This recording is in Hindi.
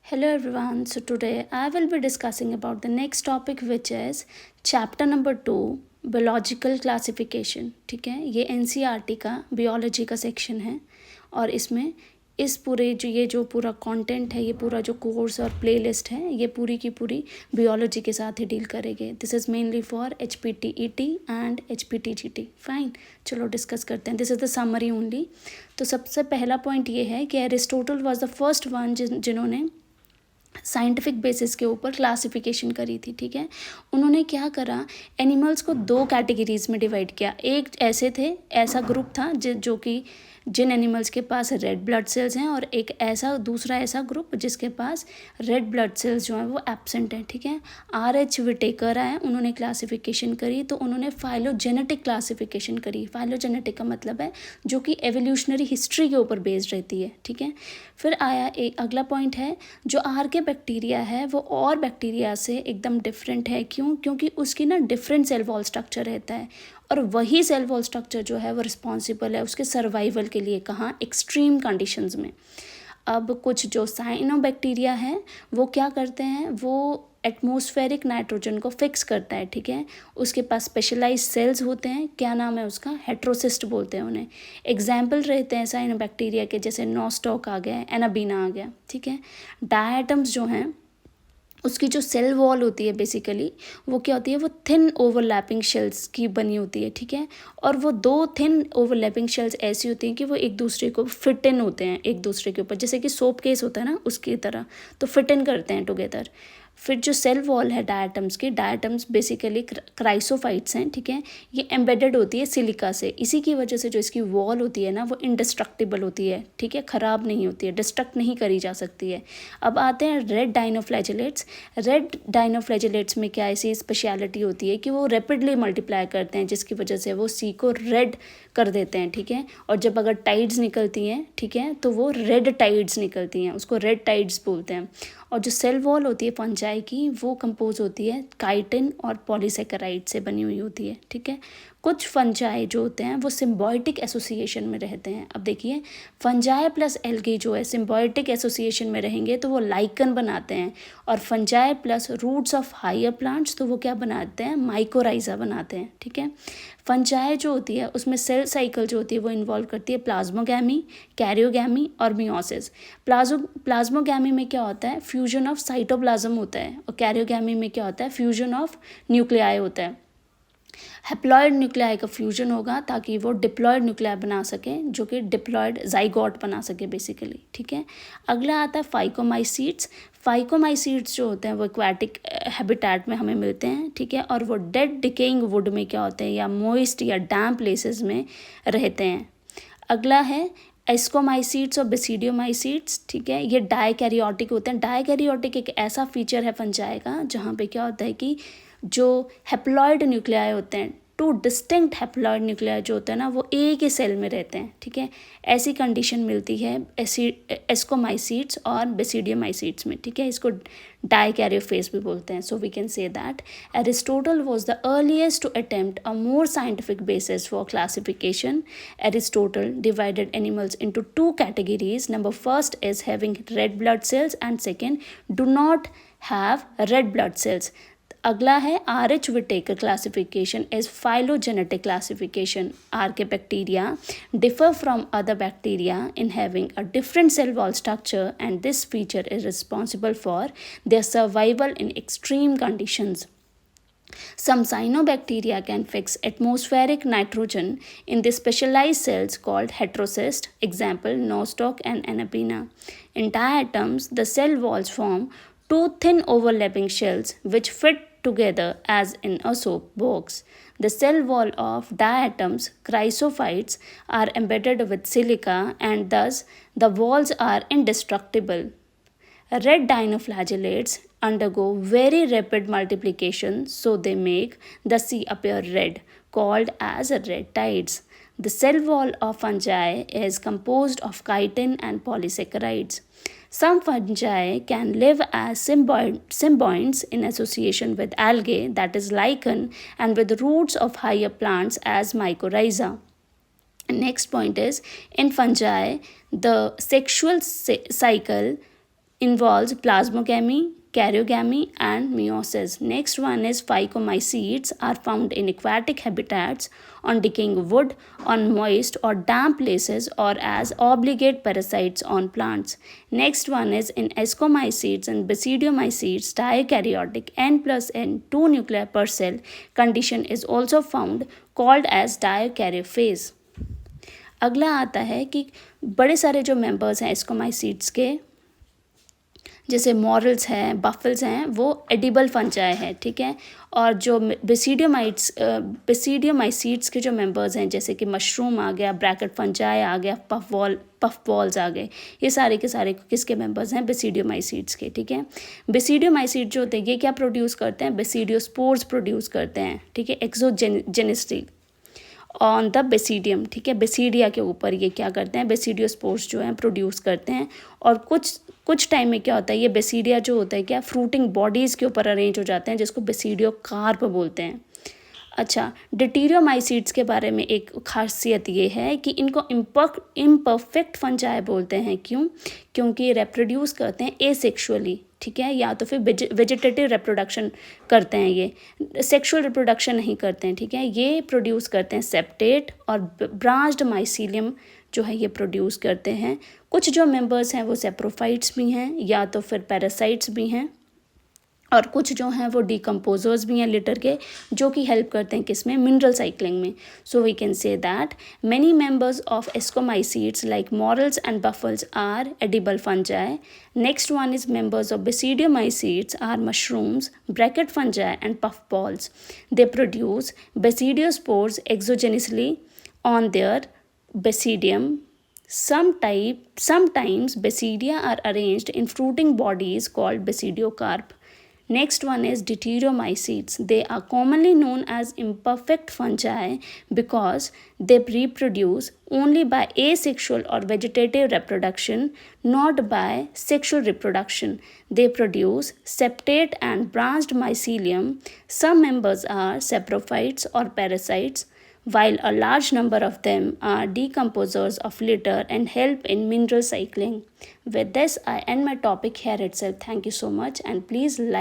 Hello everyone. So today I will be discussing about the next topic which is chapter number 2 biological classification. ठीक है, ये NCERT का biology का सेक्शन है और इसमें इस पूरे जो पूरा कंटेंट है, ये पूरा जो कोर्स और प्लेलिस्ट है, ये पूरी की पूरी बियोलॉजी के साथ ही डील करेंगे. This is mainly for HPTET and HPTGT. Fine, चलो डिस्कस करते हैं. This is the summary only. तो सबसे पहला पॉइंट ये है कि Aristotle was the first one जिन्होंने साइंटिफिक बेसिस के ऊपर क्लासिफिकेशन करी थी. ठीक है, उन्होंने क्या करा, एनिमल्स को दो कैटेगरीज में डिवाइड किया. एक ऐसा ग्रुप था जो कि जिन एनिमल्स के पास रेड ब्लड सेल्स हैं, और एक दूसरा ऐसा ग्रुप जिसके पास रेड ब्लड सेल्स जो हैं वो एब्सेंट हैं. ठीक है, R.H. विटेकर आए, उन्होंने क्लासिफिकेशन करी. तो उन्होंने फाइलोजेनेटिक क्लासिफिकेशन करी. फाइलोजेनेटिक का मतलब है जो कि एवोल्यूशनरी हिस्ट्री के ऊपर बेस्ड रहती है. ठीक है, फिर आया एक अगला पॉइंट है, जो आर्के बैक्टीरिया है वो और बैक्टीरिया से एकदम डिफरेंट है. क्योंकि उसकी ना डिफरेंट सेल वॉल स्ट्रक्चर रहता है, और वही सेल वॉल स्ट्रक्चर जो है वो रिस्पॉन्सिबल है उसके सर्वाइवल के लिए. कहाँ? एक्सट्रीम कंडीशंस में. अब कुछ जो साइनोबैक्टीरिया है वो क्या करते हैं, वो एटमॉस्फेरिक नाइट्रोजन को फिक्स करता है. ठीक है, उसके पास स्पेशलाइज सेल्स होते हैं. क्या नाम है उसका? हेट्रोसिस्ट बोलते हैं उन्हें. एग्जाम्पल रहते हैं साइनोबैक्टीरिया के, जैसे नोस्टॉक आ गया, एनाबीना आ गया. ठीक है, डायटम्स जो हैं उसकी जो सेल वॉल होती है बेसिकली वो क्या होती है, वो थिन ओवरलैपिंग शेल्स की बनी होती है. ठीक है, और वो दो थिन ओवरलैपिंग शेल्स ऐसी होती हैं कि वो एक दूसरे को फिट इन होते हैं एक दूसरे के ऊपर, जैसे कि सोप केस होता है ना उसकी तरह, तो फिट इन करते हैं टुगेदर. फिर जो सेल वॉल है डायटम्स बेसिकली क्राइसोफाइट्स हैं. ठीक है, ये एम्बेडेड होती है सिलिका से. इसी की वजह से जो इसकी वॉल होती है ना वो इंडिस्ट्रक्टिबल होती है. ठीक है, ख़राब नहीं होती है, डिस्ट्रक्ट नहीं करी जा सकती है. अब आते हैं रेड डाइनोफ्लैजेलेट्स. रेड डाइनोफ्लैजेलेट्स में क्या ऐसी स्पेशलिटी होती है कि वो रैपिडली मल्टीप्लाई करते हैं, जिसकी वजह से वो सी को रेड कर देते हैं. ठीक है, और जब अगर टाइड्स निकलती हैं, ठीक है, तो वो रेड टाइड्स निकलती हैं, उसको रेड टाइड्स बोलते हैं. और जो सेल वॉल होती है फंजाई की वो कंपोज होती है काइटिन और पॉलीसेकेराइड से बनी हुई होती है. ठीक है, कुछ फंजाई जो होते हैं वो सिम्बायोटिक एसोसिएशन में रहते हैं. अब देखिए, फंजाई प्लस एल्गी जो है सिम्बायोटिक एसोसिएशन में रहेंगे तो वो लाइकन बनाते हैं, और fungi plus roots of higher plants तो वो क्या बनाते हैं, माइकोराइजा बनाते हैं. ठीक है, फंजाई जो होती है उसमें सेल साइकिल जो होती है वो इन्वॉल्व करती है प्लाज्मोगैमी, कैरियोगैमी और मियोसिस. प्लाज्मोगैमी में क्या होता है, फ्यूजन ऑफ साइटोप्लाज्म होता है, और कैरियोगैमी में क्या होता है, फ्यूजन ऑफ न्यूक्लियाई होता है. हैप्लॉयड न्यूक्लियाई का फ्यूजन होगा ताकि वो डिप्लॉयड न्यूक्लियाई बना सके, जो कि डिप्लॉयड जाइगोट बना सके बेसिकली. ठीक है, अगला आता है फाइकोमाइसीट्स. फाइकोमाइसीट्स जो होते हैं वो एक्वाटिक हैबिटेट में हमें मिलते हैं. ठीक है, और वो डेड डिकेइंग वुड में क्या होते हैं, या मोइस्ट या डैम्प प्लेसेस में रहते हैं. अगला है एस्कोमाइसीट्स और बेसिडियोमाइसीट्स. ठीक है, ये डाइकैरियोटिक होते हैं. डाइकैरियोटिक एक ऐसा फीचर है फंजाई का जहाँ पे क्या होता है कि जो हैप्लॉयड न्यूक्लियाई होते हैं, टू डिस्टिंक्ट हैप्लॉयड न्यूक्लियाई जो होते हैं ना वो एक ही सेल में रहते हैं. ठीक है, ऐसी कंडीशन मिलती है एस्कोमाइसीट्स और बेसिडियोमाइसीट्स में. ठीक है, इसको डाइकैरियोफेज भी बोलते हैं. So we can say that Aristotle was the earliest to attempt a more scientific basis for classification. Aristotle divided animals into two categories. Number first is having red blood cells and second do not have red blood cells. अगला है R.H. Whittaker classification as phylogenetic classification. Archaea bacteria differ from other bacteria in having a different cell wall structure, and this feature is responsible for their survival in extreme conditions. Some cyanobacteria can fix atmospheric nitrogen in the specialized cells called heterocyst, example nostoc and anapina. In diatoms, the cell walls form two thin overlapping shells which fit together as in a soap box. The cell wall of diatoms, chrysophytes, are embedded with silica, and thus the walls are indestructible. Red dinoflagellates undergo very rapid multiplication, so they make the sea appear red, called as red tides. The cell wall of fungi is composed of chitin and polysaccharides. Some fungi can live as symbionts in association with algae, that is lichen, and with roots of higher plants as mycorrhiza. Next point is, in fungi, the sexual cycle involves plasmogamy, karyogamy, and meiosis. Next one is phycomycetes are found in aquatic habitats, on decaying wood, on moist or damp places, or as obligate parasites on plants. Next one is in ascomycetes and basidiomycetes, dikaryotic N plus N 2 nuclei per cell condition is also found, called as dikaryophase. अगला आता है कि बड़े सारे जो मेंबर्स हैं एस्कोमाइसीट्स के, जैसे मॉरल्स हैं, बफल्स हैं, वो एडिबल फंजाई है, ठीक है। और जो बेसिडियोमाइसीट्स के जो मेंबर्स हैं, जैसे कि मशरूम आ गया, ब्रैकेट फंजाई आ गया, पफ बॉल्स आ गए, ये सारे के सारे किसके मेंबर्स हैं? बेसिडियोमाइसीट्स के, ठीक है। बेसिडियोमाइसीट जो होते हैं ये क्या प्रोड्यूस करते हैं? बेसिडियोस्पोर्स प्रोड्यूस करते हैं, ठीक है, एक्सोजेनिस्टी ऑन द बेसिडियम, ठीक है। बेसिडिया के ऊपर ये क्या करते हैं? बेसिडियोस्पोर्स जो हैं प्रोड्यूस करते हैं। और कुछ टाइम में क्या होता है, ये बेसिडिया जो होता है क्या, फ्रूटिंग बॉडीज़ के ऊपर अरेंज हो जाते हैं, जिसको बेसिडियोकार्प बोलते हैं। अच्छा, डिटीरियोमाइसीट्स के बारे में एक खासियत ये है कि इनको इम्परफेक्ट फंजाई बोलते हैं। क्यों? क्योंकि रिप्रोड्यूस करते हैं एसेक्सुअली, ठीक है, या तो फिर वेजिटेटिव रिप्रोडक्शन करते हैं, ये सेक्सुअल रिप्रोडक्शन नहीं करते हैं, ठीक है। ये प्रोड्यूस करते हैं सेप्टेट और ब्रांच्ड माइसीलियम जो है ये प्रोड्यूस करते हैं। कुछ जो मेंबर्स हैं वो सेप्रोफाइट्स भी हैं या तो फिर पैरासाइट्स भी हैं, और कुछ जो हैं वो डिकम्पोजर्स भी हैं लिटर के, जो कि हेल्प करते हैं किसमें? मिनरल साइक्लिंग में। So we can say that many members of ascomycetes like morels and truffles are edible fungi. Next one is members of basidiomycetes are mushrooms, bracket fungi and puffballs. They produce basidiospores exogenously on their basidium. Sometimes basidia are arranged in fruiting bodies called basidiocarp. Next one is deuteromycetes. They are commonly known as imperfect fungi because they reproduce only by asexual or vegetative reproduction, not by sexual reproduction. They produce septate and branched mycelium. Some members are saprophytes or parasites, while a large number of them are decomposers of litter and help in mineral cycling. With this, I end my topic here itself. Thank you so much, and please like